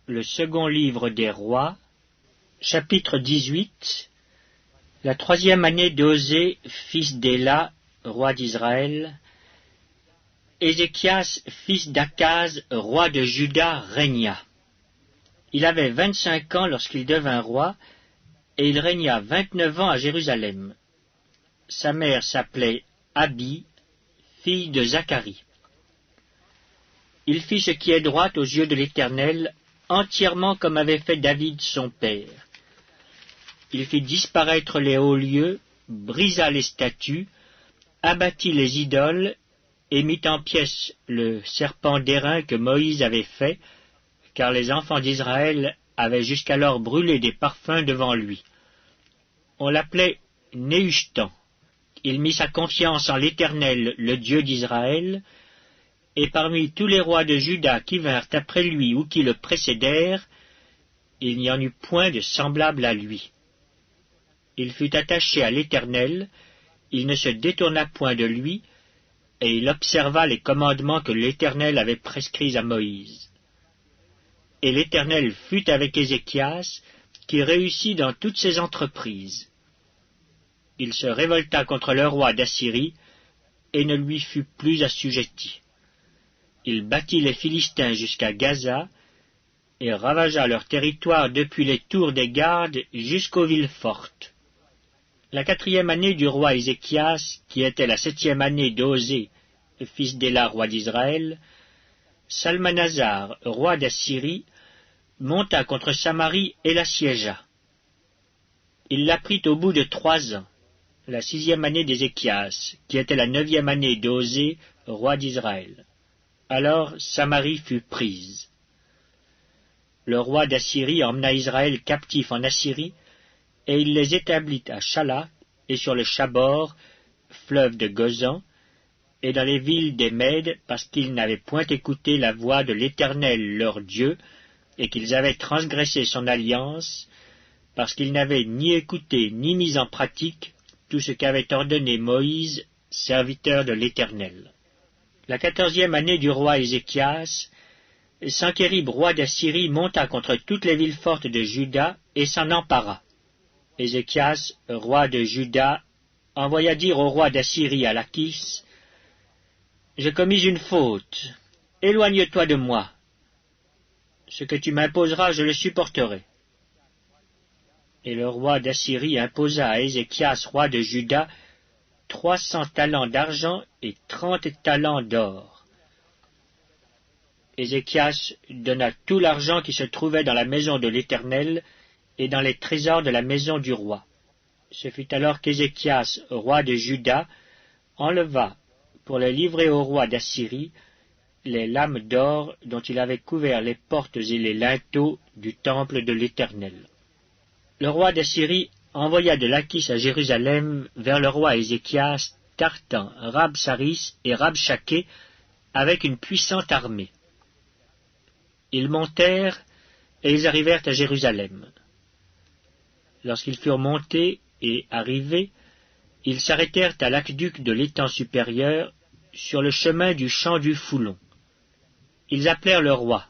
Le second livre des rois, chapitre 18. La 3e année d'Osée, fils d'Éla, roi d'Israël. Ézéchias, fils d'Akaz, roi de Juda, régna. Il avait 25 ans lorsqu'il devint roi, et il régna 29 ans à Jérusalem. Sa mère s'appelait Abi, fille de Zacharie. Il fit ce qui est droit aux yeux de l'Éternel, entièrement comme avait fait David son père. Il fit disparaître les hauts lieux, brisa les statues, abattit les idoles, et mit en pièces le serpent d'airain que Moïse avait fait, car les enfants d'Israël avaient jusqu'alors brûlé des parfums devant lui. On l'appelait Néhushtan. Il mit sa confiance en l'Éternel, le Dieu d'Israël, et parmi tous les rois de Juda qui vinrent après lui ou qui le précédèrent, il n'y en eut point de semblable à lui. Il fut attaché à l'Éternel, il ne se détourna point de lui, et il observa les commandements que l'Éternel avait prescrits à Moïse. Et l'Éternel fut avec Ézéchias, qui réussit dans toutes ses entreprises. Il se révolta contre le roi d'Assyrie, et ne lui fut plus assujetti. Il battit les Philistins jusqu'à Gaza, et ravagea leur territoire depuis les tours des gardes jusqu'aux villes fortes. La 4e année du roi Ézéchias, qui était la 7e année d'Osée, fils d'Éla, roi d'Israël, Salmanasar, roi d'Assyrie, monta contre Samarie et l'assiégea. Il la prit au bout de 3 ans, la 6e année d'Ézéchias, qui était la 9e année d'Osée, roi d'Israël. Alors Samarie fut prise. Le roi d'Assyrie emmena Israël captif en Assyrie, et il les établit à Chala et sur le Chabor, fleuve de Gozan, et dans les villes des Mèdes, parce qu'ils n'avaient point écouté la voix de l'Éternel leur Dieu, et qu'ils avaient transgressé son alliance, parce qu'ils n'avaient ni écouté ni mis en pratique tout ce qu'avait ordonné Moïse, serviteur de l'Éternel. La 14e année du roi Ézéchias, Sanchérib, roi d'Assyrie, monta contre toutes les villes fortes de Juda et s'en empara. Ézéchias, roi de Juda, envoya dire au roi d'Assyrie à Lachis, « J'ai commis une faute, éloigne-toi de moi. Ce que tu m'imposeras, je le supporterai. » Et le roi d'Assyrie imposa à Ézéchias, roi de Juda, 300 talents d'argent et 30 talents d'or. Ézéchias donna tout l'argent qui se trouvait dans la maison de l'Éternel et dans les trésors de la maison du roi. Ce fut alors qu'Ézéchias, roi de Juda, enleva, pour les livrer au roi d'Assyrie, les lames d'or dont il avait couvert les portes et les linteaux du temple de l'Éternel. Le roi d'Assyrie envoya de Lachis à Jérusalem vers le roi Ézéchias, Tartan, Rabsaris et Rabshaké avec une puissante armée. Ils montèrent et ils arrivèrent à Jérusalem. Lorsqu'ils furent montés et arrivés, ils s'arrêtèrent à l'aqueduc de l'étang supérieur, sur le chemin du champ du Foulon. Ils appelèrent le roi.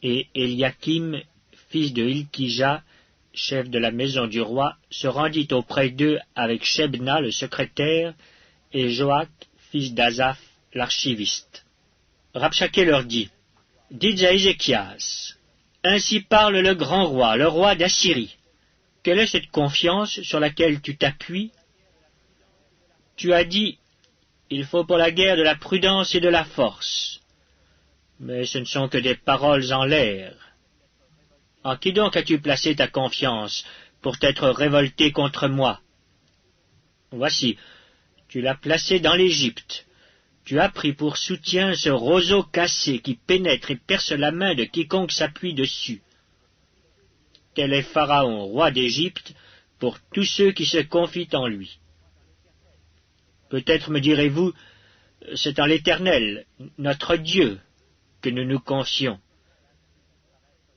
Et Eliakim, fils de Hilkija, chef de la maison du roi, se rendit auprès d'eux avec Shebna, le secrétaire, et Joach, fils d'Azaph, l'archiviste. Rabshaké leur dit, « Dites à Ézéchias, ainsi parle le grand roi, le roi d'Assyrie. Quelle est cette confiance sur laquelle tu t'appuies? Tu as dit, il faut pour la guerre de la prudence et de la force. Mais ce ne sont que des paroles en l'air. En qui donc as-tu placé ta confiance pour t'être révolté contre moi? Voici, tu l'as placé dans l'Égypte. Tu as pris pour soutien ce roseau cassé qui pénètre et perce la main de quiconque s'appuie dessus. Tel est Pharaon, roi d'Égypte, pour tous ceux qui se confient en lui. Peut-être me direz-vous, c'est en l'Éternel, notre Dieu, que nous nous confions.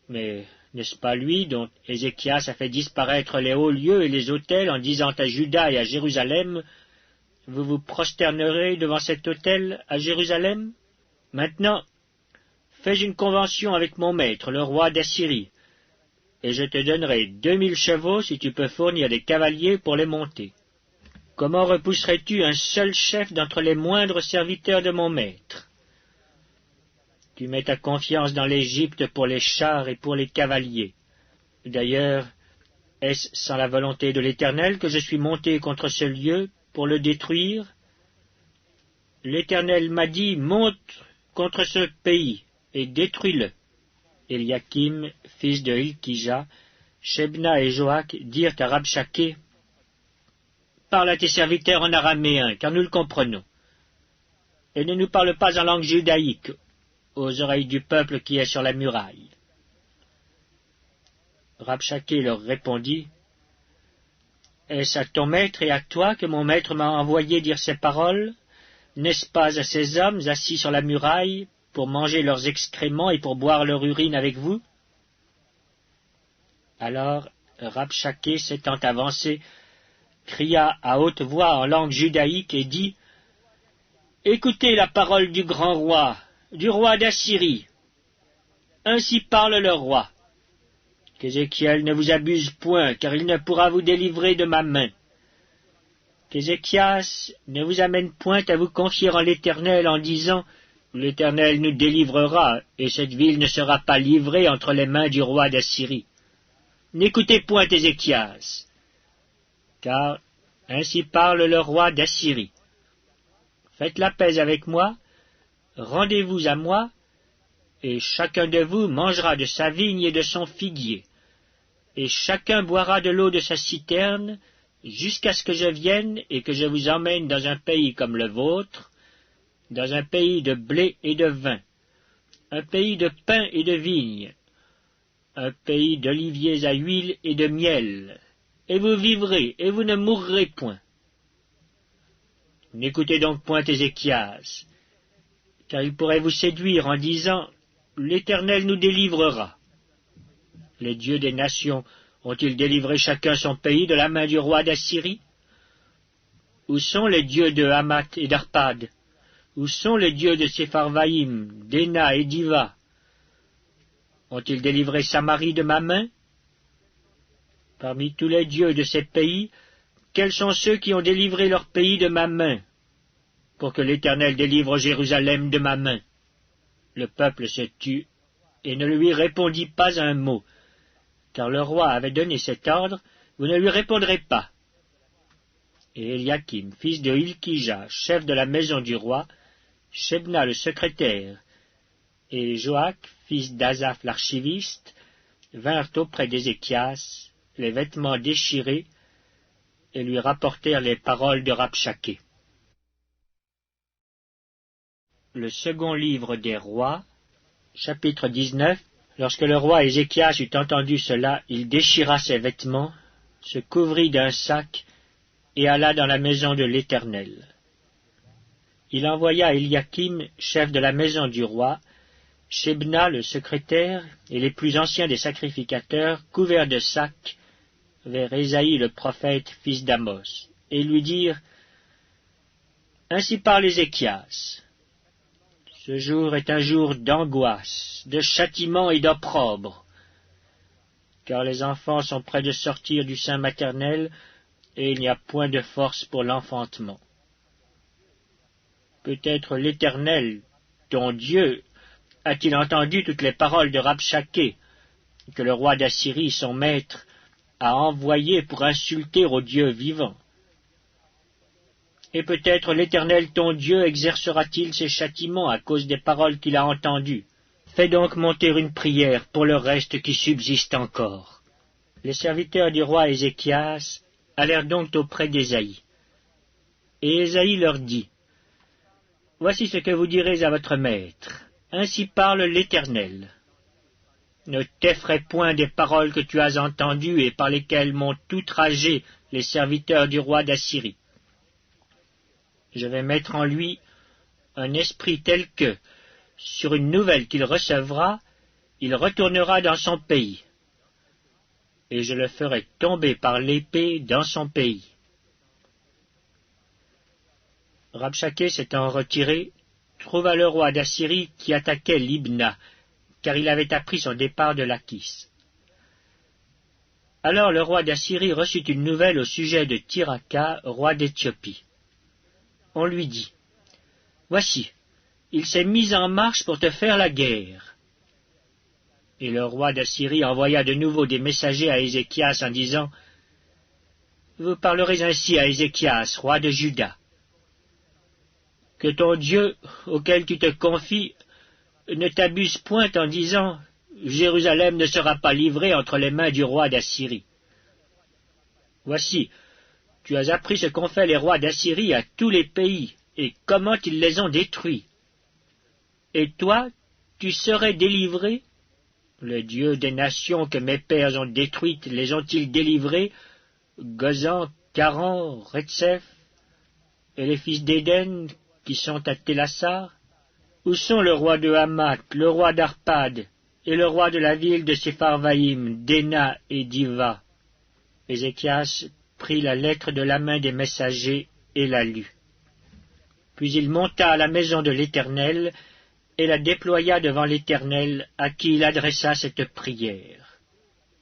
Mais n'est-ce pas lui dont Ézéchias a fait disparaître les hauts lieux et les autels en disant à Juda et à Jérusalem, « Vous vous prosternerez devant cet autel à Jérusalem? Maintenant, fais une convention avec mon maître, le roi d'Assyrie, et je te donnerai 2000 chevaux si tu peux fournir des cavaliers pour les monter. Comment repousserais-tu un seul chef d'entre les moindres serviteurs de mon maître? Tu mets ta confiance dans l'Égypte pour les chars et pour les cavaliers. D'ailleurs, est-ce sans la volonté de l'Éternel que je suis monté contre ce lieu pour le détruire? L'Éternel m'a dit, monte contre ce pays et détruis-le. Eliakim, fils de Hilkija, Shebna et Joach dirent à Rabshakeh, parle à tes serviteurs en araméen, car nous le comprenons, et ne nous parle pas en langue judaïque, aux oreilles du peuple qui est sur la muraille. Rabshakeh leur répondit, est-ce à ton maître et à toi que mon maître m'a envoyé dire ces paroles? N'est-ce pas à ces hommes assis sur la muraille pour manger leurs excréments et pour boire leur urine avec vous? Alors Rabshakeh, s'étant avancé, cria à haute voix en langue judaïque et dit, écoutez la parole du grand roi, du roi d'Assyrie. Ainsi parle le roi. Qu'Ézéchiel ne vous abuse point, car il ne pourra vous délivrer de ma main. Qu'Ézéchias ne vous amène point à vous confier en l'Éternel en disant, l'Éternel nous délivrera, et cette ville ne sera pas livrée entre les mains du roi d'Assyrie. N'écoutez point Ézéchias, car ainsi parle le roi d'Assyrie. Faites la paix avec moi, rendez-vous à moi, et chacun de vous mangera de sa vigne et de son figuier, et chacun boira de l'eau de sa citerne, jusqu'à ce que je vienne et que je vous emmène dans un pays comme le vôtre, dans un pays de blé et de vin, un pays de pain et de vigne, un pays d'oliviers à huile et de miel, et vous vivrez, et vous ne mourrez point. N'écoutez donc point Ézéchias, car il pourrait vous séduire en disant, l'Éternel nous délivrera. Les dieux des nations ont-ils délivré chacun son pays de la main du roi d'Assyrie? Où sont les dieux de Hamath et d'Arpad? Où sont les dieux de Sepharvaïm, d'Héna et d'Iva? Ont-ils délivré Samarie de ma main? Parmi tous les dieux de ces pays, quels sont ceux qui ont délivré leur pays de ma main, pour que l'Éternel délivre Jérusalem de ma main? Le peuple se tut et ne lui répondit pas un mot, car le roi avait donné cet ordre, vous ne lui répondrez pas. Et Eliakim, fils de Hilkija, chef de la maison du roi, Shebna le secrétaire, et Joach, fils d'Asaph l'archiviste, vinrent auprès d'Ézéchias, les vêtements déchirés, et lui rapportèrent les paroles de Rabshakeh. Le second livre des rois, chapitre 19. Lorsque le roi Ézéchias eut entendu cela, il déchira ses vêtements, se couvrit d'un sac, et alla dans la maison de l'Éternel. Il envoya Eliakim, chef de la maison du roi, Shebna le secrétaire, et les plus anciens des sacrificateurs, couverts de sacs, vers Ésaïe le prophète, fils d'Amos, et lui dirent, ainsi parle Ézéchias. Ce jour est un jour d'angoisse, de châtiment et d'opprobre, car les enfants sont près de sortir du sein maternel, et il n'y a point de force pour l'enfantement. Peut-être l'Éternel, ton Dieu, a-t-il entendu toutes les paroles de Rabshakeh, que le roi d'Assyrie, son maître, a envoyé pour insulter au Dieu vivant. Et peut-être l'Éternel ton Dieu exercera-t-il ses châtiments à cause des paroles qu'il a entendues. Fais donc monter une prière pour le reste qui subsiste encore. Les serviteurs du roi Ézéchias allèrent donc auprès d'Ésaïe. Et Ésaïe leur dit, voici ce que vous direz à votre maître. Ainsi parle l'Éternel. Ne t'effraie point des paroles que tu as entendues et par lesquelles m'ont outragé les serviteurs du roi d'Assyrie. Je vais mettre en lui un esprit tel que, sur une nouvelle qu'il recevra, il retournera dans son pays, et je le ferai tomber par l'épée dans son pays. Rabshakeh s'étant retiré, trouva le roi d'Assyrie qui attaquait Libna, car il avait appris son départ de Lachis. Alors le roi d'Assyrie reçut une nouvelle au sujet de Tirhaka, roi d'Éthiopie. On lui dit, « Voici, il s'est mis en marche pour te faire la guerre. » Et le roi d'Assyrie envoya de nouveau des messagers à Ézéchias en disant, « Vous parlerez ainsi à Ézéchias, roi de Juda. Que ton Dieu, auquel tu te confies, ne t'abuse point en disant, « Jérusalem ne sera pas livrée entre les mains du roi d'Assyrie. » Voici, tu as appris ce qu'ont fait les rois d'Assyrie à tous les pays, et comment ils les ont détruits. Et toi, tu serais délivré? Les dieux des nations que mes pères ont détruites, les ont-ils délivrés? Gozan, Caran, Retsef, et les fils d'Éden qui sont à Télassar? Où sont le roi de Hamath, le roi d'Arpad, et le roi de la ville de Sepharvaïm, Déna et Diva? Ézéchias prit la lettre de la main des messagers et la lut. Puis il monta à la maison de l'Éternel et la déploya devant l'Éternel, à qui il adressa cette prière.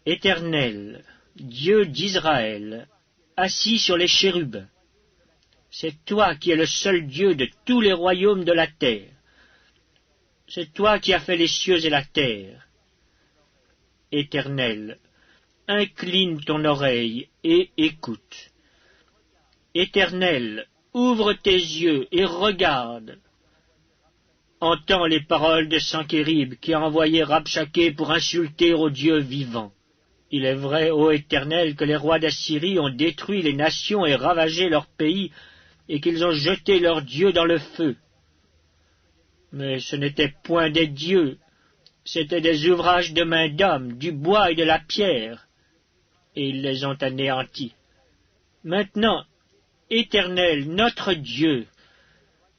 Éternel, Dieu d'Israël, assis sur les chérubins, c'est toi qui es le seul Dieu de tous les royaumes de la terre. C'est toi qui as fait les cieux et la terre. Éternel, incline ton oreille et écoute. Éternel, ouvre tes yeux et regarde. Entends les paroles de Sanchérib qui a envoyé Rabshakeh pour insulter au Dieu vivant. Il est vrai, ô Éternel, que les rois d'Assyrie ont détruit les nations et ravagé leur pays, et qu'ils ont jeté leurs dieux dans le feu. Mais ce n'étaient point des dieux, c'étaient des ouvrages de main d'homme, du bois et de la pierre, et ils les ont anéantis. Maintenant, Éternel, notre Dieu,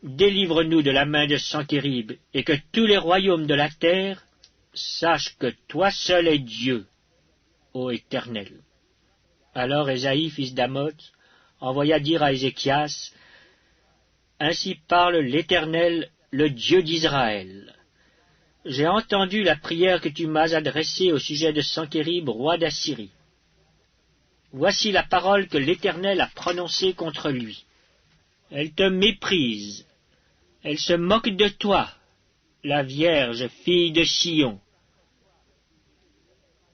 délivre-nous de la main de Sanchérib, et que tous les royaumes de la terre sachent que toi seul es Dieu, ô Éternel. Alors Ésaïe, fils d'Amoz, envoya dire à Ézéchias, « Ainsi parle l'Éternel, le Dieu d'Israël. J'ai entendu la prière que tu m'as adressée au sujet de Sanchérib, roi d'Assyrie. Voici la parole que l'Éternel a prononcée contre lui. Elle te méprise, elle se moque de toi, la Vierge, fille de Sion.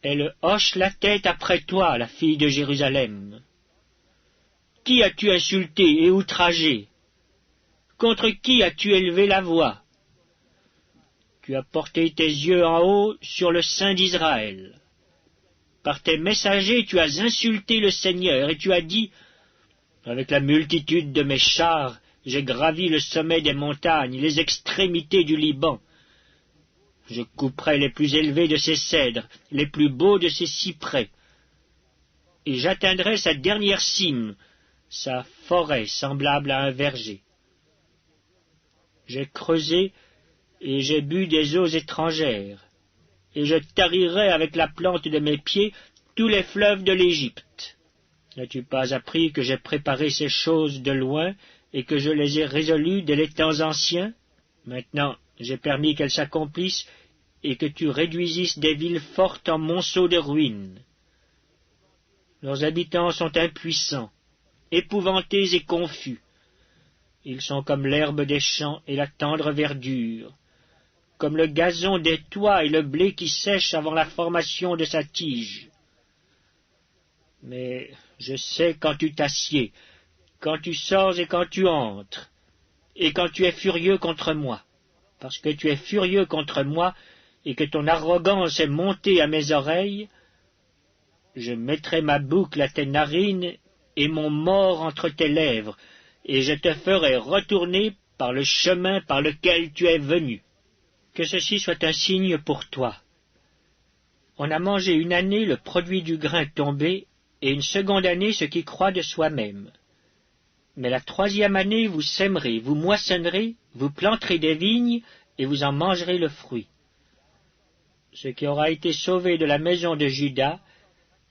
Elle hoche la tête après toi, la fille de Jérusalem. Qui as-tu insulté et outragé? Contre qui as-tu élevé la voix? Tu as porté tes yeux en haut sur le sein d'Israël. Par tes messagers tu as insulté le Seigneur, et tu as dit, « Avec la multitude de mes chars, j'ai gravi le sommet des montagnes, les extrémités du Liban. Je couperai les plus élevés de ses cèdres, les plus beaux de ses cyprès, et j'atteindrai sa dernière cime, sa forêt semblable à un verger. J'ai creusé et j'ai bu des eaux étrangères, et je tarirai avec la plante de mes pieds tous les fleuves de l'Égypte. N'as-tu pas appris que j'ai préparé ces choses de loin, et que je les ai résolues dès les temps anciens? Maintenant, j'ai permis qu'elles s'accomplissent, et que tu réduisisses des villes fortes en monceaux de ruines. Leurs habitants sont impuissants, épouvantés et confus. Ils sont comme l'herbe des champs et la tendre verdure, comme le gazon des toits et le blé qui sèche avant la formation de sa tige. Mais je sais quand tu t'assieds, quand tu sors et quand tu entres, et quand tu es furieux contre moi, parce que tu es furieux contre moi, et que ton arrogance est montée à mes oreilles, je mettrai ma boucle à tes narines et mon mors entre tes lèvres, et je te ferai retourner par le chemin par lequel tu es venu. Que ceci soit un signe pour toi. On a mangé une année le produit du grain tombé, et une seconde année ce qui croît de soi-même. Mais la troisième année vous sèmerez, vous moissonnerez, vous planterez des vignes, et vous en mangerez le fruit. Ce qui aura été sauvé de la maison de Juda,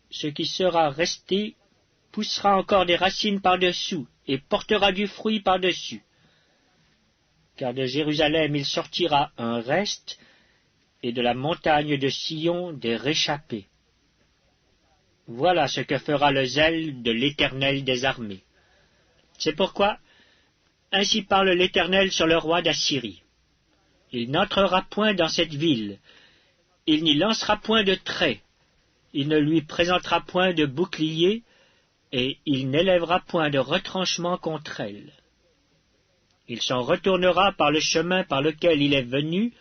ce qui sera resté, poussera encore des racines par-dessous, et portera du fruit par-dessus. Car de Jérusalem il sortira un reste, et de la montagne de Sion des réchappés. Voilà ce que fera le zèle de l'Éternel des armées. C'est pourquoi, ainsi parle l'Éternel sur le roi d'Assyrie. Il n'entrera point dans cette ville, il n'y lancera point de trait, il ne lui présentera point de bouclier, et il n'élèvera point de retranchement contre elle. Il s'en retournera par le chemin par lequel il est venu,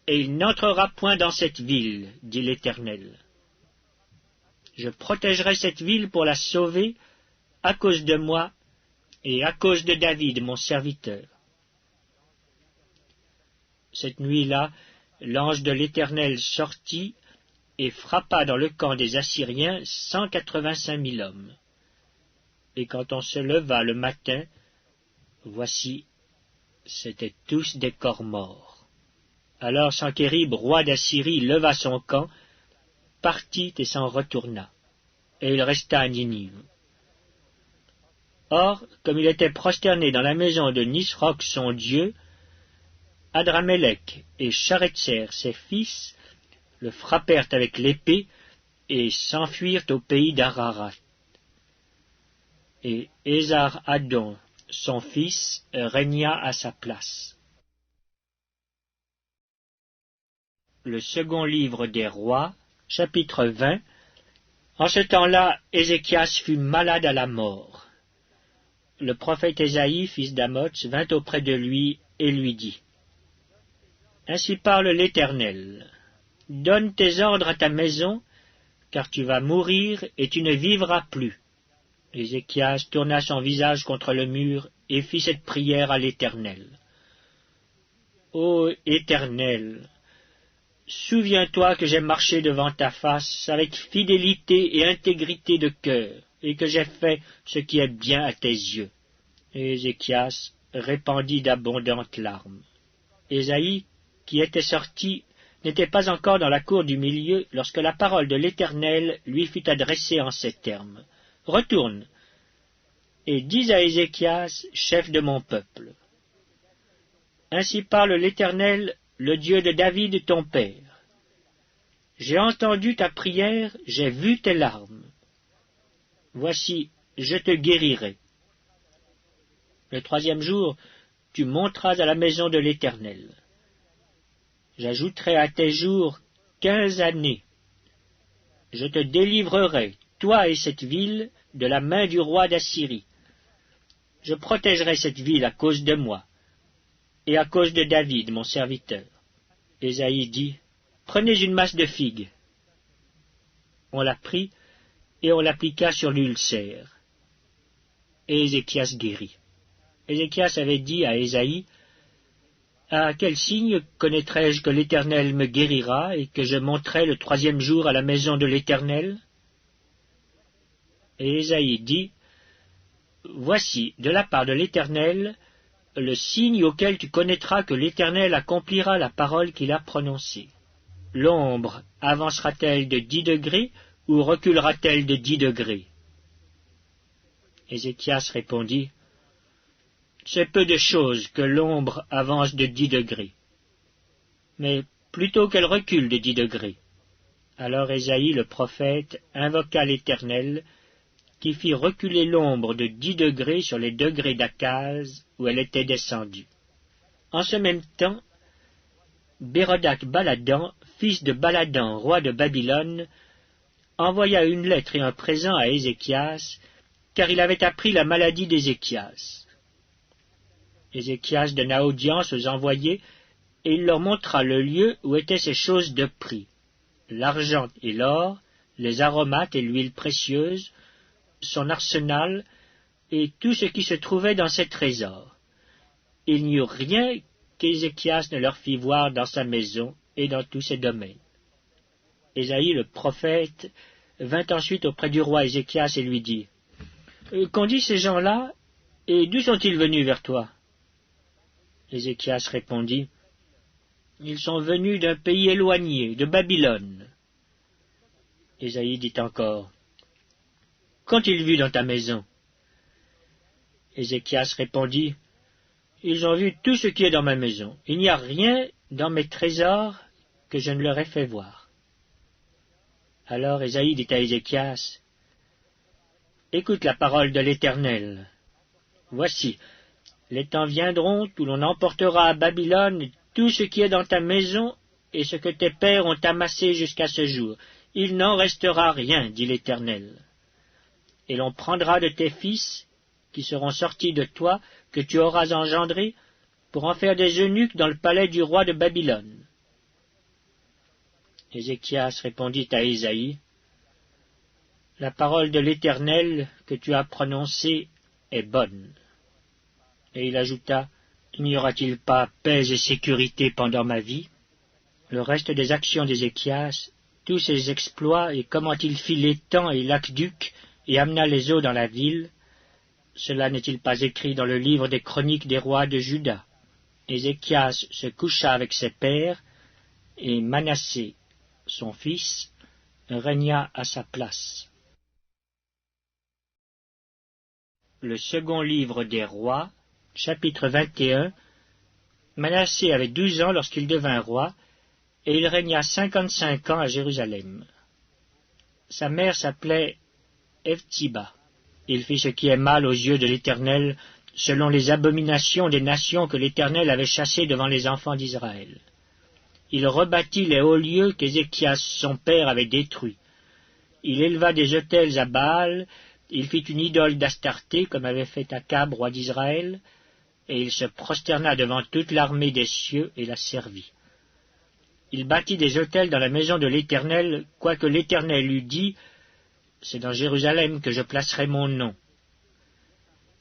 et il n'entrera point dans cette ville, dit l'Éternel. Je protégerai cette ville pour la sauver, à cause de moi, et à cause de David, mon serviteur. Cette nuit-là, l'ange de l'Éternel sortit et frappa dans le camp des Assyriens 185 000 hommes. Et quand on se leva le matin, voici, c'étaient tous des corps morts. Alors Sankérib, roi d'Assyrie, leva son camp, partit et s'en retourna, et il resta à Ninive. Or, comme il était prosterné dans la maison de Nisroch son dieu, Adramélec et Charetzer ses fils le frappèrent avec l'épée et s'enfuirent au pays d'Ararat. Et Ésar-Hadon, son fils, régna à sa place. Le second livre des rois, chapitre 20. En ce temps-là, Ézéchias fut malade à la mort. Le prophète Ésaïe, fils d'Amoz, vint auprès de lui et lui dit: Ainsi parle l'Éternel. Donne tes ordres à ta maison, car tu vas mourir et tu ne vivras plus. Ézéchias tourna son visage contre le mur et fit cette prière à l'Éternel. Ô Éternel, souviens-toi que j'ai marché devant ta face avec fidélité et intégrité de cœur, et que j'ai fait ce qui est bien à tes yeux. Et Ézéchias répandit d'abondantes larmes. Ésaïe, qui était sorti, n'était pas encore dans la cour du milieu lorsque la parole de l'Éternel lui fut adressée en ces termes. Retourne, et dis à Ézéchias, chef de mon peuple. Ainsi parle l'Éternel, le Dieu de David ton père. J'ai entendu ta prière, j'ai vu tes larmes. Voici, je te guérirai. Le troisième jour, tu monteras à la maison de l'Éternel. J'ajouterai à tes jours 15 années. Je te délivrerai, toi et cette ville, de la main du roi d'Assyrie. Je protégerai cette ville à cause de moi, et à cause de David, mon serviteur. Ésaïe dit, prenez une masse de figues. On la prit, et on l'appliqua sur l'ulcère. Et Ézéchias guérit. Ézéchias avait dit à Ésaïe, à quel signe connaîtrai-je que l'Éternel me guérira et que je monterai le troisième jour à la maison de l'Éternel? Et Ésaïe dit, voici, de la part de l'Éternel, le signe auquel tu connaîtras que l'Éternel accomplira la parole qu'il a prononcée. L'ombre avancera-t-elle de 10 degrés ou reculera-t-elle de 10 degrés? Ézéchias répondit, c'est peu de chose que l'ombre avance de 10 degrés, mais plutôt qu'elle recule de 10 degrés. Alors Ésaïe le prophète invoqua l'Éternel, qui fit reculer l'ombre de 10 degrés sur les degrés d'Akaz où elle était descendue. En ce même temps, Bérodac Baladan, fils de Baladan, roi de Babylone, envoya une lettre et un présent à Ézéchias, car il avait appris la maladie d'Ézéchias. Ézéchias donna audience aux envoyés, et il leur montra le lieu où étaient ces choses de prix, l'argent et l'or, les aromates et l'huile précieuse, son arsenal, et tout ce qui se trouvait dans ses trésors. Il n'y eut rien qu'Ézéchias ne leur fit voir dans sa maison et dans tous ses domaines. Ésaïe le prophète vint ensuite auprès du roi Ézéchias et lui dit, « Qu'ont dit ces gens-là, et d'où sont-ils venus vers toi ?» Ézéchias répondit, « Ils sont venus d'un pays éloigné, de Babylone. » Ésaïe dit encore, « Qu'ont-ils vu dans ta maison ?» Ézéchias répondit, « Ils ont vu tout ce qui est dans ma maison. Il n'y a rien dans mes trésors que je ne leur ai fait voir. » Alors Ésaïe dit à Ézéchias, « Écoute la parole de l'Éternel. Voici, les temps viendront où l'on emportera à Babylone tout ce qui est dans ta maison et ce que tes pères ont amassé jusqu'à ce jour. Il n'en restera rien, dit l'Éternel. Et l'on prendra de tes fils, qui seront sortis de toi, que tu auras engendrés, pour en faire des eunuques dans le palais du roi de Babylone. » Ézéchias répondit à Ésaïe, « La parole de l'Éternel que tu as prononcée est bonne. » Et il ajouta, « N'y aura-t-il pas paix et sécurité pendant ma vie ?» Le reste des actions d'Ézéchias, tous ses exploits et comment il fit l'étang et l'aqueduc et amena les eaux dans la ville, cela n'est-il pas écrit dans le livre des chroniques des rois de Juda? Ézéchias se coucha avec ses pères, et Manassé, son fils, régna à sa place. Le second livre des rois, chapitre 21. Manassé avait 12 ans lorsqu'il devint roi, et il régna 55 ans à Jérusalem. Sa mère s'appelait Hephzibah. Il fit ce qui est mal aux yeux de l'Éternel, selon les abominations des nations que l'Éternel avait chassées devant les enfants d'Israël. Il rebâtit les hauts lieux qu'Ézéchias son père avait détruits. Il éleva des autels à Baal, il fit une idole d'Astarté, comme avait fait Akab, roi d'Israël, et il se prosterna devant toute l'armée des cieux et la servit. Il bâtit des autels dans la maison de l'Éternel, quoique l'Éternel eût dit, « C'est dans Jérusalem que je placerai mon nom. »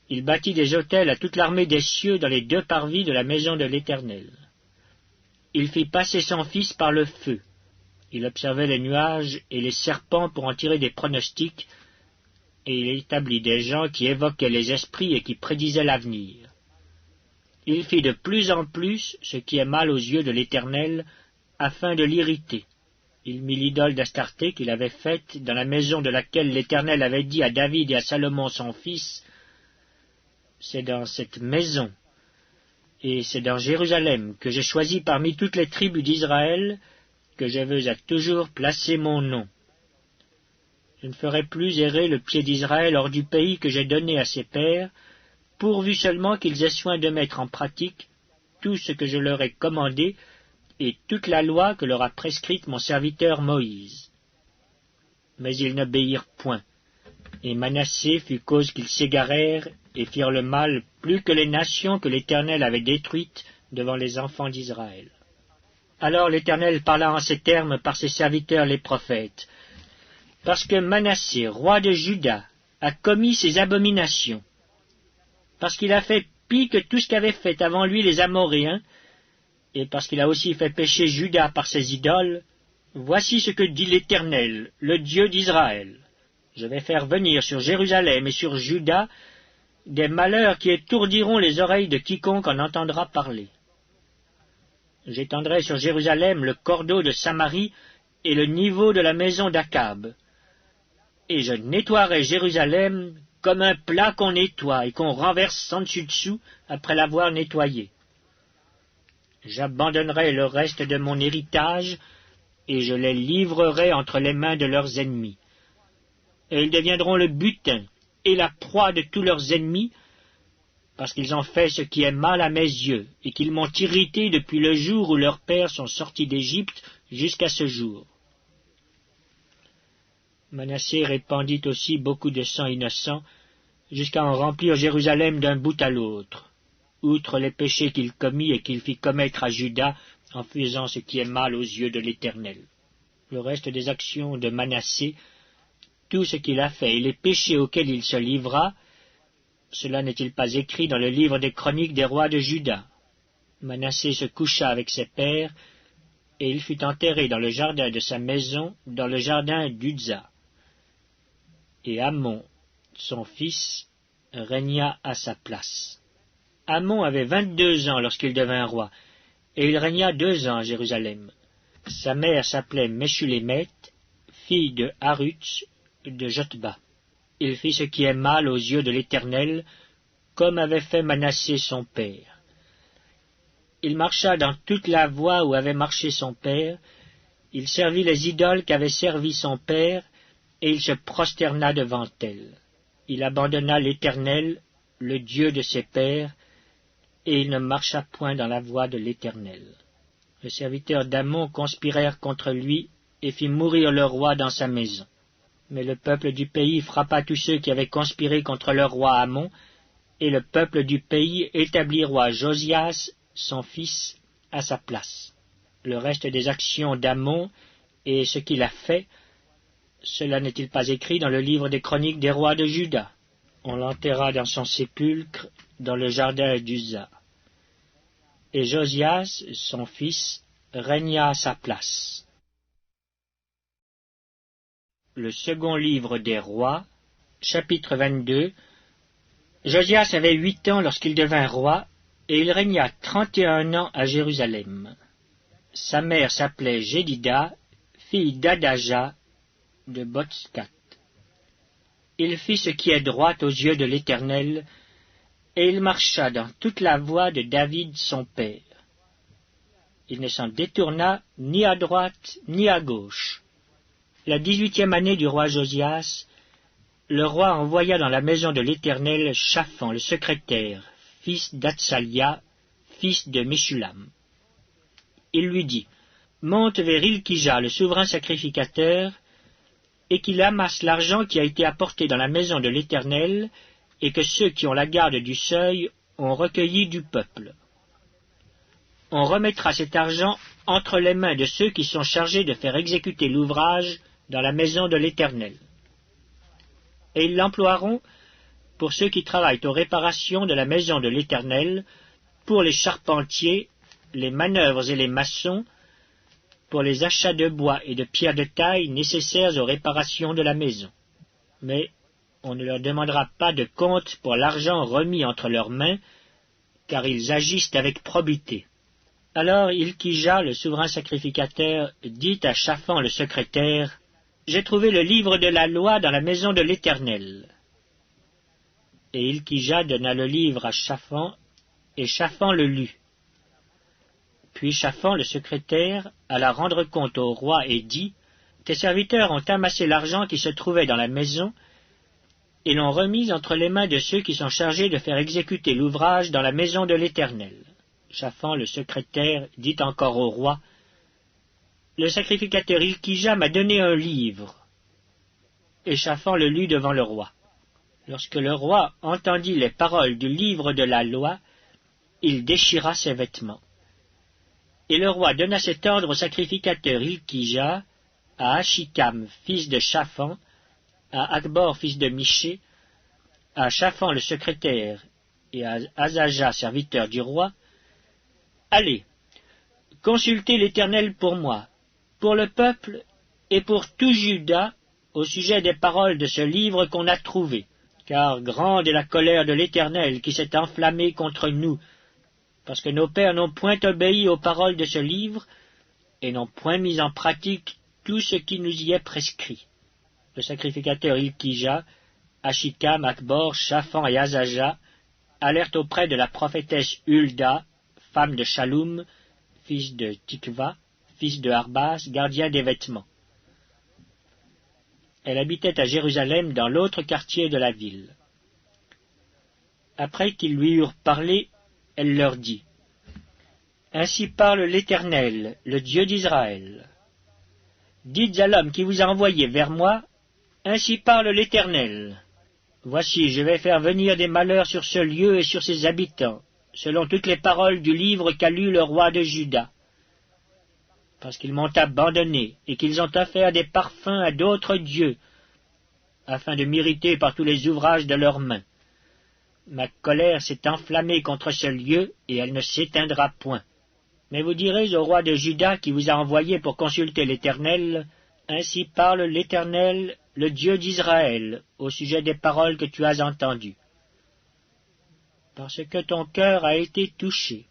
Il bâtit des autels à toute l'armée des cieux dans les 2 parvis de la maison de l'Éternel. Il fit passer son fils par le feu. Il observait les nuages et les serpents pour en tirer des pronostics, et il établit des gens qui évoquaient les esprits et qui prédisaient l'avenir. Il fit de plus en plus ce qui est mal aux yeux de l'Éternel, afin de l'irriter. Il mit l'idole d'Astarté qu'il avait faite dans la maison de laquelle l'Éternel avait dit à David et à Salomon son fils, « C'est dans cette maison, et c'est dans Jérusalem que j'ai choisi parmi toutes les tribus d'Israël, que je veux à toujours placer mon nom. Je ne ferai plus errer le pied d'Israël hors du pays que j'ai donné à ses pères, pourvu seulement qu'ils aient soin de mettre en pratique tout ce que je leur ai commandé, et toute la loi que leur a prescrite mon serviteur Moïse. » Mais ils n'obéirent point, et Manassé fut cause qu'ils s'égarèrent et firent le mal plus que les nations que l'Éternel avait détruites devant les enfants d'Israël. Alors l'Éternel parla en ces termes par ses serviteurs les prophètes. « Parce que Manassé, roi de Juda, a commis ces abominations, parce qu'il a fait pis que tout ce qu'avaient fait avant lui les Amoréens, et parce qu'il a aussi fait pécher Juda par ses idoles, voici ce que dit l'Éternel, le Dieu d'Israël. Je vais faire venir sur Jérusalem et sur Juda des malheurs qui étourdiront les oreilles de quiconque en entendra parler. J'étendrai sur Jérusalem le cordeau de Samarie et le niveau de la maison d'Akab, et je nettoierai Jérusalem comme un plat qu'on nettoie et qu'on renverse en dessus-dessous après l'avoir nettoyé. J'abandonnerai le reste de mon héritage, et je les livrerai entre les mains de leurs ennemis. Et ils deviendront le butin et la proie de tous leurs ennemis, parce qu'ils ont fait ce qui est mal à mes yeux, et qu'ils m'ont irrité depuis le jour où leurs pères sont sortis d'Égypte jusqu'à ce jour. » Manassé répandit aussi beaucoup de sang innocent, jusqu'à en remplir Jérusalem d'un bout à l'autre, outre les péchés qu'il commit et qu'il fit commettre à Juda en faisant ce qui est mal aux yeux de l'Éternel. Le reste des actions de Manassé, tout ce qu'il a fait et les péchés auxquels il se livra, cela n'est-il pas écrit dans le livre des chroniques des rois de Juda? Manassé se coucha avec ses pères, et il fut enterré dans le jardin de sa maison, dans le jardin d'Uzza. Et Amon, son fils, régna à sa place. Amon avait 22 ans lorsqu'il devint roi, et il régna 2 ans à Jérusalem. Sa mère s'appelait Meshulémet, fille de Harutz, de Jotba. Il fit ce qui est mal aux yeux de l'Éternel, comme avait fait Manassé son père. Il marcha dans toute la voie où avait marché son père, il servit les idoles qu'avait servi son père, et il se prosterna devant elles. Il abandonna l'Éternel, le Dieu de ses pères, et il ne marcha point dans la voie de l'Éternel. Les serviteurs d'Amon conspirèrent contre lui, et fit mourir le roi dans sa maison. Mais le peuple du pays frappa tous ceux qui avaient conspiré contre le roi Amon, et le peuple du pays établit roi Josias, son fils, à sa place. Le reste des actions d'Amon et ce qu'il a fait, cela n'est-il pas écrit dans le livre des chroniques des rois de Juda? On l'enterra dans son sépulcre, dans le jardin d'Uza. Et Josias, son fils, régna à sa place. Le second livre des rois, chapitre 22. Josias avait 8 ans lorsqu'il devint roi, et il régna 31 ans à Jérusalem. Sa mère s'appelait Jédida, fille d'Adaja, de Botskat. Il fit ce qui est droit aux yeux de l'Éternel, et il marcha dans toute la voie de David son père. Il ne s'en détourna ni à droite ni à gauche. La 18e année du roi Josias, le roi envoya dans la maison de l'Éternel Shaphan le secrétaire, fils d'Atsalia, fils de Meshulam. Il lui dit, « Monte vers Ilkija, le souverain sacrificateur, et qu'il amasse l'argent qui a été apporté dans la maison de l'Éternel, et que ceux qui ont la garde du seuil ont recueilli du peuple. On remettra cet argent entre les mains de ceux qui sont chargés de faire exécuter l'ouvrage dans la maison de l'Éternel. Et ils l'emploieront pour ceux qui travaillent aux réparations de la maison de l'Éternel, pour les charpentiers, les manœuvres et les maçons, pour les achats de bois et de pierres de taille nécessaires aux réparations de la maison. Mais on ne leur demandera pas de compte pour l'argent remis entre leurs mains, car ils agissent avec probité. » Alors Ilkija, le souverain sacrificateur, dit à Shaphan le secrétaire, « J'ai trouvé le livre de la loi dans la maison de l'Éternel. » Et Ilkija donna le livre à Shaphan, et Shaphan le lut. Puis Shaphan le secrétaire alla rendre compte au roi et dit, « Tes serviteurs ont amassé l'argent qui se trouvait dans la maison, et l'ont remis entre les mains de ceux qui sont chargés de faire exécuter l'ouvrage dans la maison de l'Éternel. » Shaphan le secrétaire dit encore au roi, « Le sacrificateur Ilkija m'a donné un livre. » Et Shaphan le lut devant le roi. Lorsque le roi entendit les paroles du livre de la loi, il déchira ses vêtements. Et le roi donna cet ordre au sacrificateur Ilkija, à Achikam, fils de Shaphan, à Akbor, fils de Miché, à Shaphan le secrétaire, et à Azaja, serviteur du roi, « Allez, consultez l'Éternel pour moi, pour le peuple et pour tout Juda, au sujet des paroles de ce livre qu'on a trouvé, car grande est la colère de l'Éternel qui s'est enflammée contre nous, parce que nos pères n'ont point obéi aux paroles de ce livre, et n'ont point mis en pratique tout ce qui nous y est prescrit. » Le sacrificateur Ilkija, Achikam, Akbor, Shaphan et Azaja allèrent auprès de la prophétesse Hulda, femme de Shaloum, fils de Tikva, fils de Harbas, gardien des vêtements. Elle habitait à Jérusalem dans l'autre quartier de la ville. Après qu'ils lui eurent parlé, elle leur dit, « Ainsi parle l'Éternel, le Dieu d'Israël. Dites à l'homme qui vous a envoyé vers moi, ainsi parle l'Éternel. Voici, je vais faire venir des malheurs sur ce lieu et sur ses habitants, selon toutes les paroles du livre qu'a lu le roi de Juda, parce qu'ils m'ont abandonné et qu'ils ont offert des parfums à d'autres dieux, afin de m'irriter par tous les ouvrages de leurs mains. Ma colère s'est enflammée contre ce lieu, et elle ne s'éteindra point. Mais vous direz au roi de Juda qui vous a envoyé pour consulter l'Éternel, « Ainsi parle l'Éternel, le Dieu d'Israël, au sujet des paroles que tu as entendues. Parce que ton cœur a été touché,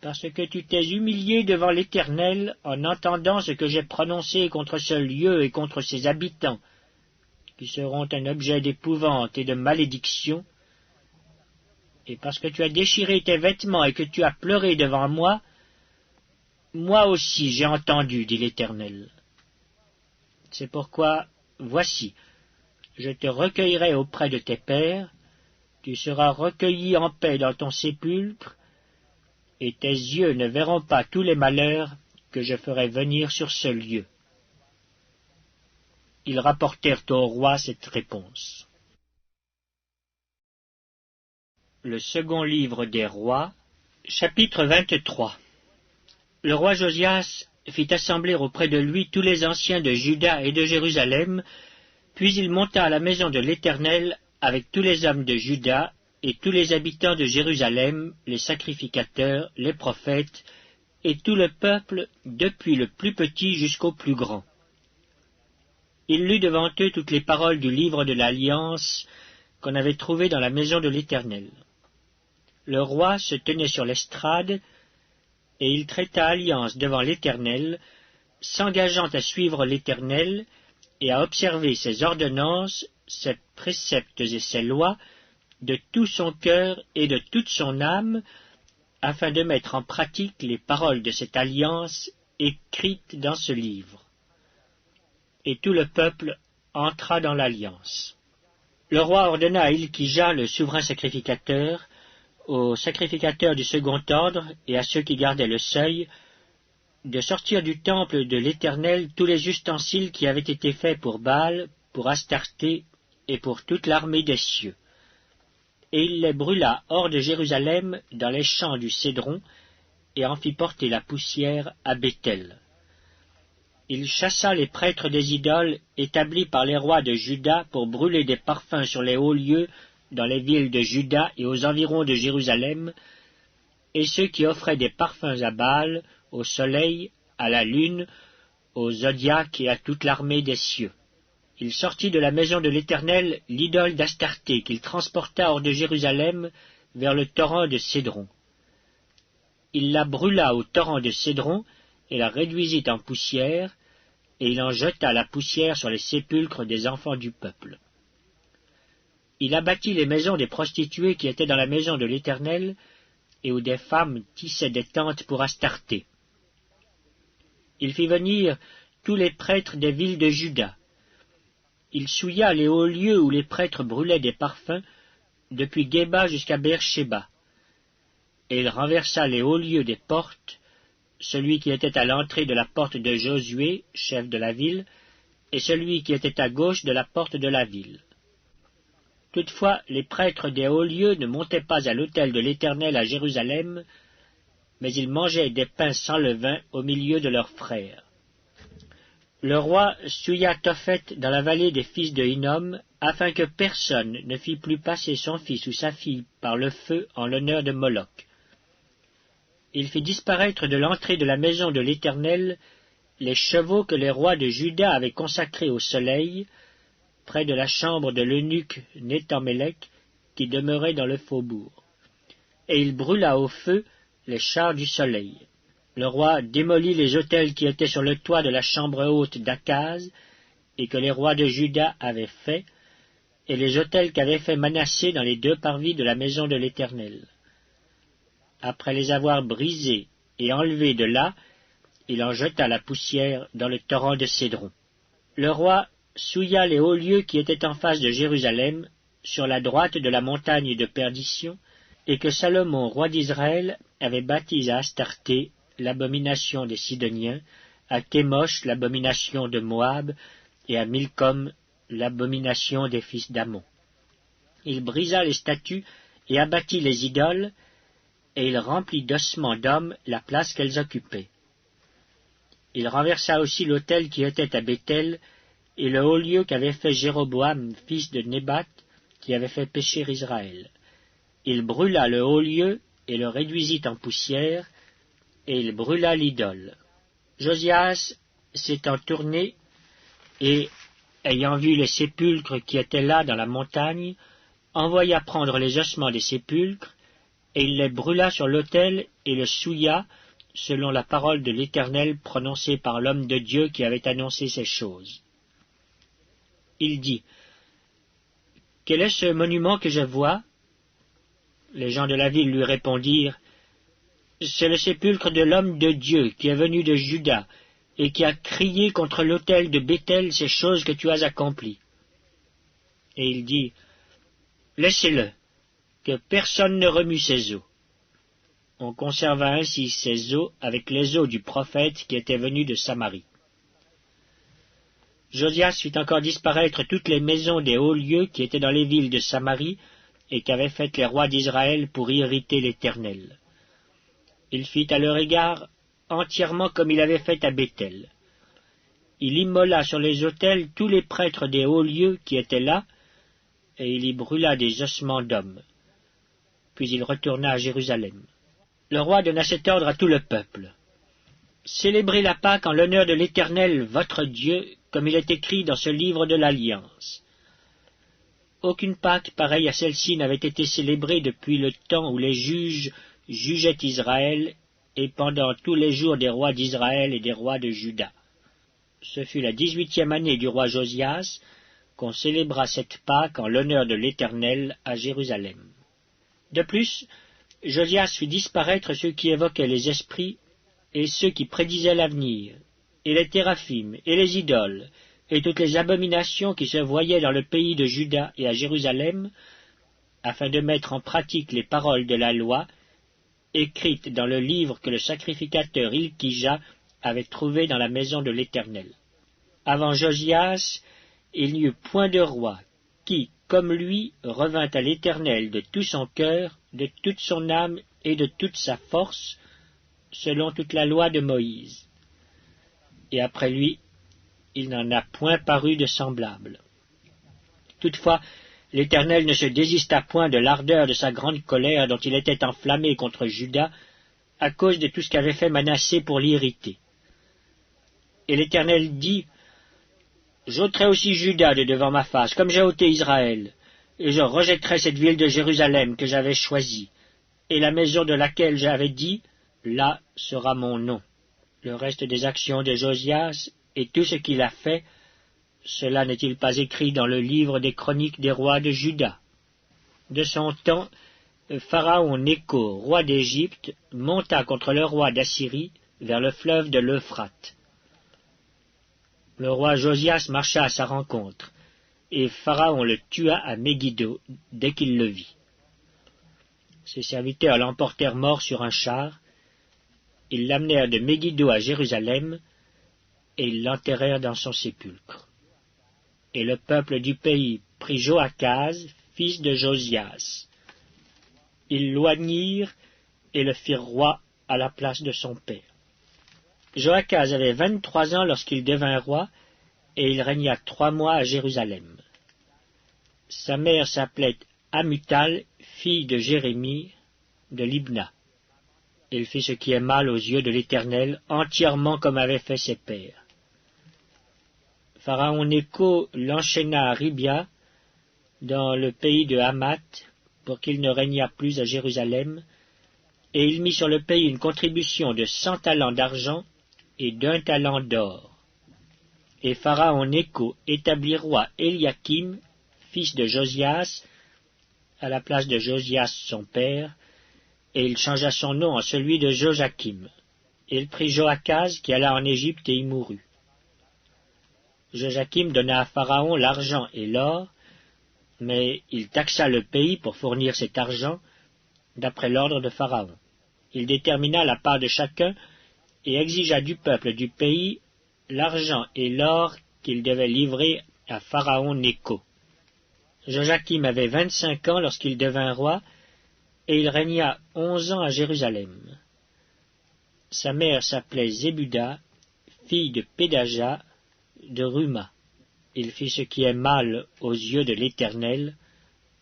parce que tu t'es humilié devant l'Éternel en entendant ce que j'ai prononcé contre ce lieu et contre ses habitants, qui seront un objet d'épouvante et de malédiction, et parce que tu as déchiré tes vêtements et que tu as pleuré devant moi, moi aussi j'ai entendu, dit l'Éternel. C'est pourquoi, voici, je te recueillerai auprès de tes pères, tu seras recueilli en paix dans ton sépulcre, et tes yeux ne verront pas tous les malheurs que je ferai venir sur ce lieu. Ils rapportèrent au roi cette réponse. Le second livre des rois, chapitre 23. Le roi Josias fit assembler auprès de lui tous les anciens de Juda et de Jérusalem, puis il monta à la maison de l'Éternel avec tous les hommes de Juda et tous les habitants de Jérusalem, les sacrificateurs, les prophètes, et tout le peuple, depuis le plus petit jusqu'au plus grand. Il lut devant eux toutes les paroles du livre de l'Alliance qu'on avait trouvé dans la maison de l'Éternel. Le roi se tenait sur l'estrade, et il traita alliance devant l'Éternel, s'engageant à suivre l'Éternel et à observer ses ordonnances, ses préceptes et ses lois, de tout son cœur et de toute son âme, afin de mettre en pratique les paroles de cette alliance écrites dans ce livre. Et tout le peuple entra dans l'alliance. Le roi ordonna à Hilkija, le souverain sacrificateur, aux sacrificateurs du second ordre et à ceux qui gardaient le seuil, de sortir du temple de l'Éternel tous les ustensiles qui avaient été faits pour Baal, pour Astarté et pour toute l'armée des cieux. Et il les brûla hors de Jérusalem dans les champs du Cédron, et en fit porter la poussière à Béthel. Il chassa les prêtres des idoles établis par les rois de Juda pour brûler des parfums sur les hauts lieux dans les villes de Juda et aux environs de Jérusalem, et ceux qui offraient des parfums à Baal, au soleil, à la lune, au zodiaque et à toute l'armée des cieux. Il sortit de la maison de l'Éternel l'idole d'Astarté qu'il transporta hors de Jérusalem vers le torrent de Cédron. Il la brûla au torrent de Cédron et la réduisit en poussière, et il en jeta la poussière sur les sépulcres des enfants du peuple. Il abattit les maisons des prostituées qui étaient dans la maison de l'Éternel, et où des femmes tissaient des tentes pour Astarté. Il fit venir tous les prêtres des villes de Juda. Il souilla les hauts lieux où les prêtres brûlaient des parfums, depuis Géba jusqu'à Beersheba. Et il renversa les hauts lieux des portes, celui qui était à l'entrée de la porte de Josué, chef de la ville, et celui qui était à gauche de la porte de la ville. Toutefois, les prêtres des hauts lieux ne montaient pas à l'autel de l'Éternel à Jérusalem, mais ils mangeaient des pains sans levain au milieu de leurs frères. Le roi souilla Tophet dans la vallée des fils de Hinnom, afin que personne ne fît plus passer son fils ou sa fille par le feu en l'honneur de Moloch. Il fit disparaître de l'entrée de la maison de l'Éternel les chevaux que les rois de Juda avaient consacrés au soleil, près de la chambre de l'eunuque Néthamélec, qui demeurait dans le faubourg. Et il brûla au feu les chars du soleil. Le roi démolit les autels qui étaient sur le toit de la chambre haute d'Akaz, et que les rois de Juda avaient faits, et les autels qu'avait fait Manassé dans les 2 parvis de la maison de l'Éternel. Après les avoir brisés et enlevés de là, il en jeta la poussière dans le torrent de Cédron. Le roi souilla les hauts lieux qui étaient en face de Jérusalem, sur la droite de la montagne de perdition, et que Salomon, roi d'Israël, avait bâtis à Astarté, l'abomination des Sidoniens, à Kémosh, l'abomination de Moab, et à Milcom, l'abomination des fils d'Ammon. Il brisa les statues et abattit les idoles, et il remplit d'ossements d'hommes la place qu'elles occupaient. Il renversa aussi l'autel qui était à Béthel, et le haut lieu qu'avait fait Jéroboam, fils de Nébat, qui avait fait pécher Israël. Il brûla le haut lieu et le réduisit en poussière, et il brûla l'idole. Josias s'étant tourné, et, ayant vu les sépulcres qui étaient là dans la montagne, envoya prendre les ossements des sépulcres, et il les brûla sur l'autel et le souilla, selon la parole de l'Éternel prononcée par l'homme de Dieu qui avait annoncé ces choses. Il dit, « Quel est ce monument que je vois » Les gens de la ville lui répondirent, « C'est le sépulcre de l'homme de Dieu qui est venu de Juda et qui a crié contre l'autel de Béthel ces choses que tu as accomplies. » Et il dit, « Laissez-le, que personne ne remue ses os. » On conserva ainsi ses os avec les os du prophète qui était venu de Samarie. Josias fit encore disparaître toutes les maisons des hauts lieux qui étaient dans les villes de Samarie et qu'avaient faites les rois d'Israël pour irriter l'Éternel. Il fit à leur égard entièrement comme il avait fait à Béthel. Il immola sur les autels tous les prêtres des hauts lieux qui étaient là, et il y brûla des ossements d'hommes. Puis il retourna à Jérusalem. Le roi donna cet ordre à tout le peuple. Célébrez la Pâque en l'honneur de l'Éternel, votre Dieu, comme il est écrit dans ce livre de l'Alliance. Aucune Pâque pareille à celle-ci n'avait été célébrée depuis le temps où les juges jugeaient Israël et pendant tous les jours des rois d'Israël et des rois de Juda. Ce fut la 18e année du roi Josias qu'on célébra cette Pâque en l'honneur de l'Éternel à Jérusalem. De plus, Josias fit disparaître ceux qui évoquaient les esprits et ceux qui prédisaient l'avenir, et les téraphim, et les idoles, et toutes les abominations qui se voyaient dans le pays de Juda et à Jérusalem, afin de mettre en pratique les paroles de la loi, écrites dans le livre que le sacrificateur Ilkija avait trouvé dans la maison de l'Éternel. Avant Josias, il n'y eut point de roi qui, comme lui, revint à l'Éternel de tout son cœur, de toute son âme et de toute sa force, selon toute la loi de Moïse. Et après lui, il n'en a point paru de semblable. Toutefois, l'Éternel ne se désista point de l'ardeur de sa grande colère dont il était enflammé contre Juda, à cause de tout ce qu'avait fait Manassé pour l'irriter. Et l'Éternel dit, « J'ôterai aussi Juda de devant ma face, comme j'ai ôté Israël, et je rejetterai cette ville de Jérusalem que j'avais choisie, et la maison de laquelle j'avais dit, là sera mon nom. » Le reste des actions de Josias et tout ce qu'il a fait, cela n'est-il pas écrit dans le livre des chroniques des rois de Juda? De son temps, Pharaon Nécho, roi d'Égypte, monta contre le roi d'Assyrie vers le fleuve de l'Euphrate. Le roi Josias marcha à sa rencontre, et Pharaon le tua à Megiddo dès qu'il le vit. Ses serviteurs l'emportèrent mort sur un char, ils l'amenèrent de Megiddo à Jérusalem, et ils l'enterrèrent dans son sépulcre. Et le peuple du pays prit Joachaz, fils de Josias. Ils l'oignirent et le firent roi à la place de son père. Joachaz avait 23 ans lorsqu'il devint roi, et il régna 3 mois à Jérusalem. Sa mère s'appelait Amutal, fille de Jérémie, de Libna. Il fit ce qui est mal aux yeux de l'Éternel, entièrement comme avaient fait ses pères. Pharaon Nécho l'enchaîna à Ribia, dans le pays de Hamath, pour qu'il ne régnât plus à Jérusalem, et il mit sur le pays une contribution de 100 talents d'argent et d'1 talent d'or. Et Pharaon Nécho établit roi Éliakim, fils de Josias, à la place de Josias son père, et il changea son nom en celui de Joachim. Il prit Joachaz qui alla en Égypte et y mourut. Joachim donna à Pharaon l'argent et l'or, mais il taxa le pays pour fournir cet argent, d'après l'ordre de Pharaon. Il détermina la part de chacun et exigea du peuple du pays l'argent et l'or qu'il devait livrer à Pharaon Nécho. Joachim avait 25 ans lorsqu'il devint roi, et il régna 11 ans à Jérusalem. Sa mère s'appelait Zébuda, fille de Pédaja, de Ruma. Il fit ce qui est mal aux yeux de l'Éternel,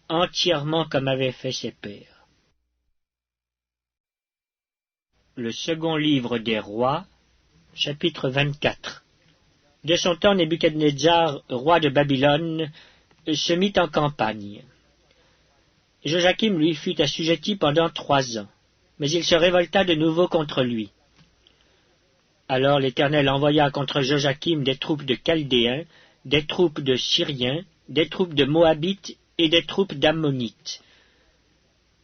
entièrement comme avaient fait ses pères. Le second livre des rois, chapitre 24. De son temps, Nebuchadnezzar, roi de Babylone, se mit en campagne. Joachim lui fut assujetti pendant 3 ans, mais il se révolta de nouveau contre lui. Alors l'Éternel envoya contre Joachim des troupes de Chaldéens, des troupes de Syriens, des troupes de Moabites et des troupes d'Ammonites.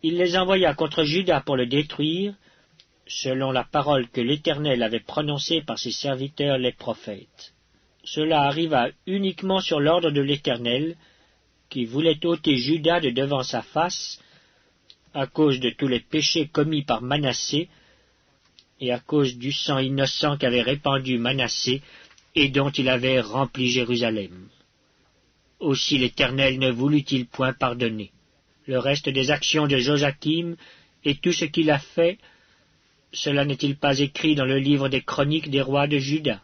Il les envoya contre Juda pour le détruire, selon la parole que l'Éternel avait prononcée par ses serviteurs les prophètes. Cela arriva uniquement sur l'ordre de l'Éternel, qui voulait ôter Juda de devant sa face, à cause de tous les péchés commis par Manassé, et à cause du sang innocent qu'avait répandu Manassé, et dont il avait rempli Jérusalem. Aussi l'Éternel ne voulut-il point pardonner. Le reste des actions de Joachim et tout ce qu'il a fait, cela n'est-il pas écrit dans le livre des chroniques des rois de Juda?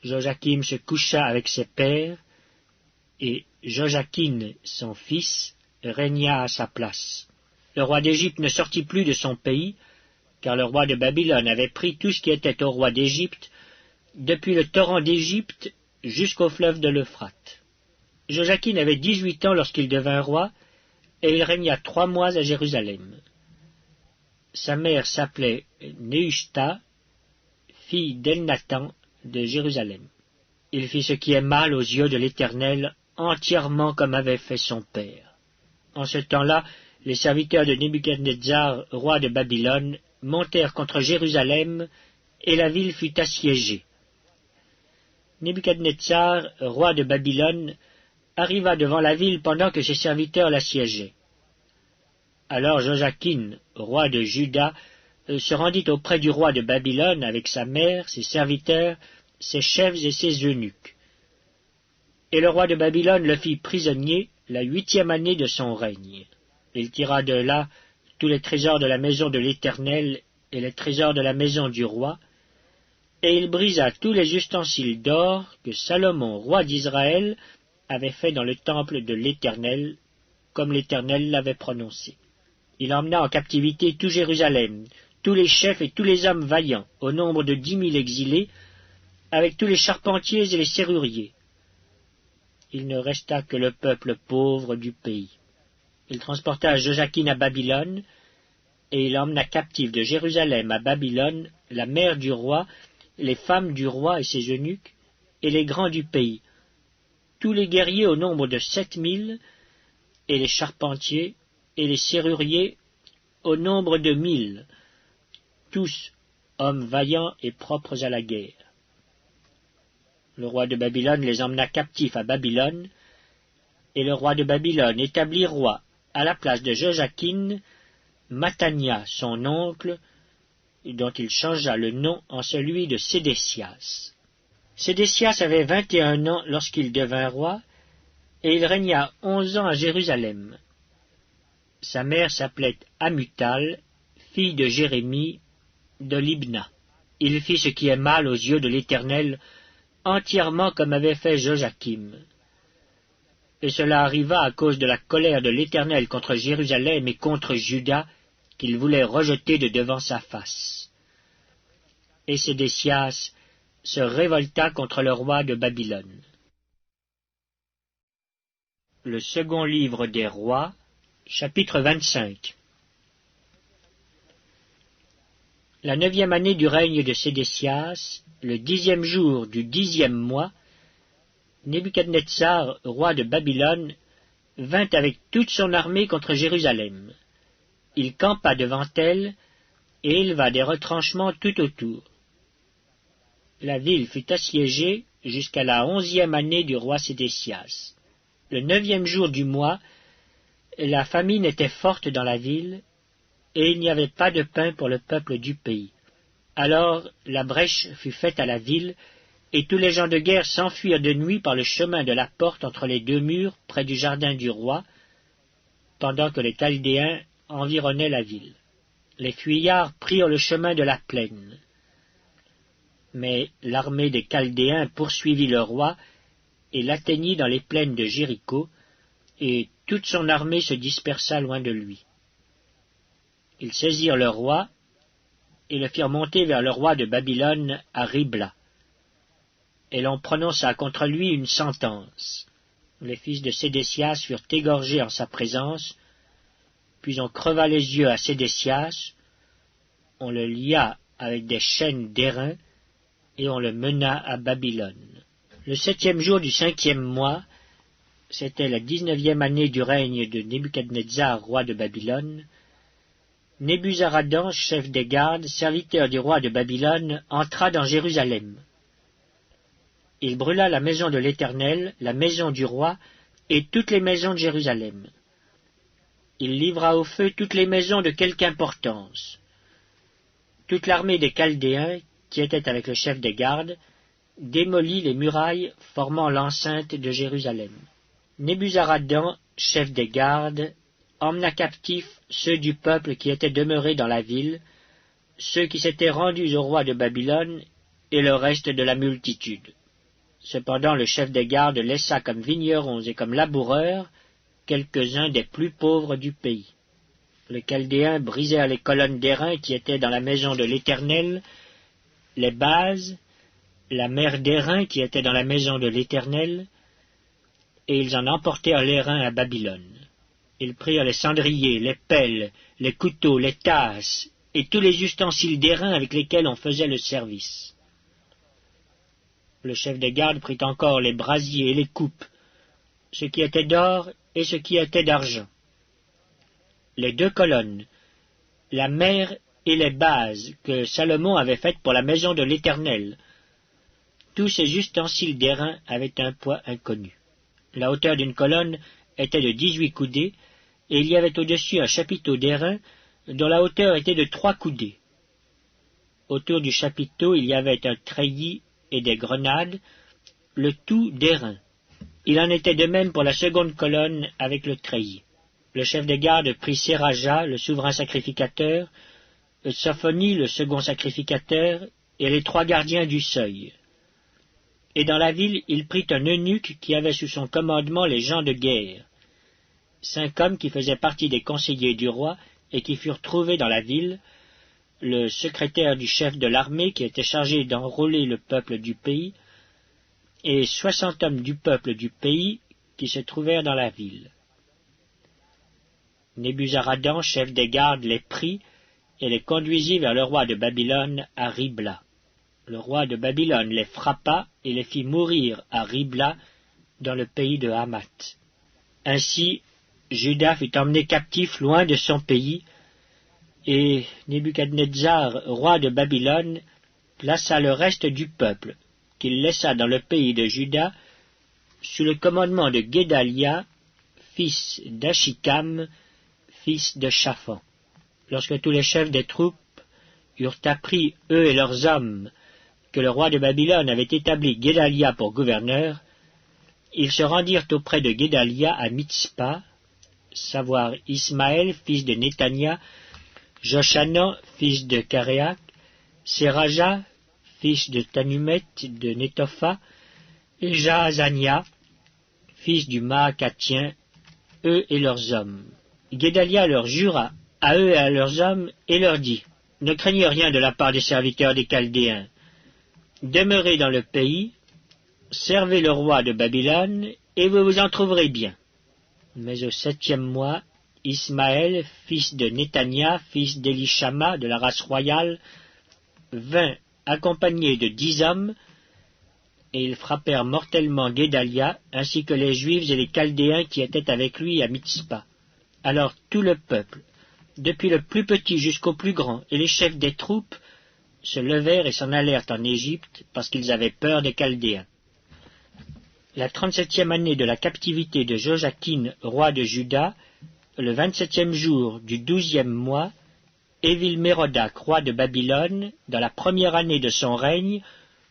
Joachim se coucha avec ses pères, et Joachim, son fils, régna à sa place. Le roi d'Égypte ne sortit plus de son pays, car le roi de Babylone avait pris tout ce qui était au roi d'Égypte, depuis le torrent d'Égypte jusqu'au fleuve de l'Euphrate. Joachim avait 18 ans lorsqu'il devint roi, et il régna 3 mois à Jérusalem. Sa mère s'appelait Nehushta, fille d'Elnathan de Jérusalem. Il fit ce qui est mal aux yeux de l'Éternel, entièrement comme avait fait son père. En ce temps-là, les serviteurs de Nebuchadnezzar, roi de Babylone, montèrent contre Jérusalem, et la ville fut assiégée. Nebuchadnezzar, roi de Babylone, arriva devant la ville pendant que ses serviteurs l'assiégeaient. Alors Joachim, roi de Juda, se rendit auprès du roi de Babylone avec sa mère, ses serviteurs, ses chefs et ses eunuques. Et le roi de Babylone le fit prisonnier la 8e année de son règne. Il tira de là tous les trésors de la maison de l'Éternel et les trésors de la maison du roi, et il brisa tous les ustensiles d'or que Salomon, roi d'Israël, avait fait dans le temple de l'Éternel, comme l'Éternel l'avait prononcé. Il emmena en captivité tout Jérusalem, tous les chefs et tous les hommes vaillants, au nombre de 10 000 exilés, avec tous les charpentiers et les serruriers. Il ne resta que le peuple pauvre du pays. Il transporta Joachim à Babylone, et il emmena captif de Jérusalem à Babylone la mère du roi, les femmes du roi et ses eunuques, et les grands du pays, tous les guerriers au nombre de 7 000, et les charpentiers et les serruriers au nombre de 1 000, tous hommes vaillants et propres à la guerre. Le roi de Babylone les emmena captifs à Babylone, et le roi de Babylone établit roi, à la place de Joachim, Mathania, son oncle, dont il changea le nom en celui de Sédécias. Sédécias avait 21 ans lorsqu'il devint roi, et il régna 11 ans à Jérusalem. Sa mère s'appelait Amutal, fille de Jérémie, de Libna. Il fit ce qui est mal aux yeux de l'Éternel, entièrement comme avait fait Joachim. Et cela arriva à cause de la colère de l'Éternel contre Jérusalem et contre Juda, qu'il voulait rejeter de devant sa face. Et Sédécias se révolta contre le roi de Babylone. Le second livre des rois, chapitre 25. La 9e année du règne de Sédécias, le 10e jour du 10e mois, Nebuchadnezzar, roi de Babylone, vint avec toute son armée contre Jérusalem. Il campa devant elle, et éleva des retranchements tout autour. La ville fut assiégée jusqu'à la 11e année du roi Sédécias. Le 9e jour du mois, la famine était forte dans la ville, et il n'y avait pas de pain pour le peuple du pays. Alors la brèche fut faite à la ville, et tous les gens de guerre s'enfuirent de nuit par le chemin de la porte entre les 2 murs, près du jardin du roi, pendant que les Chaldéens environnaient la ville. Les fuyards prirent le chemin de la plaine. Mais l'armée des Chaldéens poursuivit le roi et l'atteignit dans les plaines de Jéricho, et toute son armée se dispersa loin de lui. Ils saisirent le roi et le firent monter vers le roi de Babylone à Ribla. Et l'on prononça contre lui une sentence. Les fils de Sédécias furent égorgés en sa présence, puis on creva les yeux à Sédécias, on le lia avec des chaînes d'airain, et on le mena à Babylone. Le 7e jour du 5e mois, c'était la 19e année du règne de Nebuchadnezzar, roi de Babylone, Nebuzaradan, chef des gardes, serviteur du roi de Babylone, entra dans Jérusalem. Il brûla la maison de l'Éternel, la maison du roi, et toutes les maisons de Jérusalem. Il livra au feu toutes les maisons de quelque importance. Toute l'armée des Chaldéens, qui était avec le chef des gardes, démolit les murailles formant l'enceinte de Jérusalem. Nebuzaradan, chef des gardes, emmena captifs ceux du peuple qui étaient demeurés dans la ville, ceux qui s'étaient rendus au roi de Babylone, et le reste de la multitude. Cependant le chef des gardes laissa comme vignerons et comme laboureurs quelques-uns des plus pauvres du pays. Les Chaldéens brisèrent les colonnes d'airain qui étaient dans la maison de l'Éternel, les bases, la mer d'airain qui était dans la maison de l'Éternel, et ils en emportèrent l'airain à Babylone. Ils prirent les cendriers, les pelles, les couteaux, les tasses, et tous les ustensiles d'airain avec lesquels on faisait le service. Le chef des gardes prit encore les brasiers et les coupes, ce qui était d'or et ce qui était d'argent. Les 2 colonnes, la mer et les bases que Salomon avait faites pour la maison de l'Éternel. Tous ces ustensiles d'airain avaient un poids inconnu. La hauteur d'une colonne était de 18 coudées, et il y avait au-dessus un chapiteau d'airain dont la hauteur était de 3 coudées. Autour du chapiteau il y avait un treillis et des grenades, le tout d'airain. Il en était de même pour la seconde colonne avec le treillis. Le chef des gardes prit Séraja, le souverain sacrificateur, Sophonie, le second sacrificateur, et les 3 gardiens du seuil. Et dans la ville, il prit un eunuque qui avait sous son commandement les gens de guerre. 5 hommes qui faisaient partie des conseillers du roi et qui furent trouvés dans la ville, le secrétaire du chef de l'armée qui était chargé d'enrôler le peuple du pays, et 60 hommes du peuple du pays qui se trouvèrent dans la ville. Nebuzaradan, chef des gardes, les prit et les conduisit vers le roi de Babylone à Ribla. Le roi de Babylone les frappa et les fit mourir à Ribla, dans le pays de Hamath. Ainsi, Juda fut emmené captif loin de son pays, et Nebuchadnezzar, roi de Babylone, plaça le reste du peuple, qu'il laissa dans le pays de Juda, sous le commandement de Guédalia, fils d'Achikam, fils de Shaphan. Lorsque tous les chefs des troupes eurent appris, eux et leurs hommes, que le roi de Babylone avait établi Guédalia pour gouverneur, ils se rendirent auprès de Guédalia à Mitzpa, savoir Ismaël, fils de Nétania, Joshanan, fils de Caréac, Séraja, fils de Tanumet, de Netopha, et Jaazania, fils du Maacatien, eux et leurs hommes. Guédalia leur jura, à eux et à leurs hommes, et leur dit, « Ne craignez rien de la part des serviteurs des Chaldéens. Demeurez dans le pays, servez le roi de Babylone, et vous vous en trouverez bien. » Mais au 7e mois, Ismaël, fils de Nétania, fils d'Élishama, de la race royale, vint accompagné de 10 hommes, et ils frappèrent mortellement Guédalia, ainsi que les Juifs et les Chaldéens qui étaient avec lui à Mitzpa. Alors tout le peuple, depuis le plus petit jusqu'au plus grand, et les chefs des troupes, se levèrent et s'en allèrent en Égypte, parce qu'ils avaient peur des Chaldéens. La 37e année de la captivité de Joachim, roi de Juda, le 27e jour du 12e mois, Évil-Mérodach, roi de Babylone, dans la première année de son règne,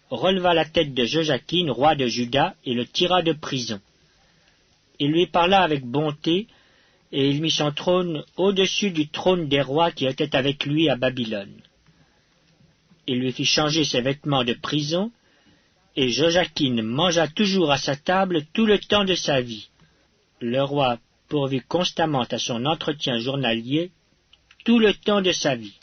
releva la tête de Joachim, roi de Juda, et le tira de prison. Il lui parla avec bonté, et il mit son trône au-dessus du trône des rois qui étaient avec lui à Babylone. Il lui fit changer ses vêtements de prison, et Joachim mangea toujours à sa table tout le temps de sa vie. Le roi pourvut constamment à son entretien journalier tout le temps de sa vie.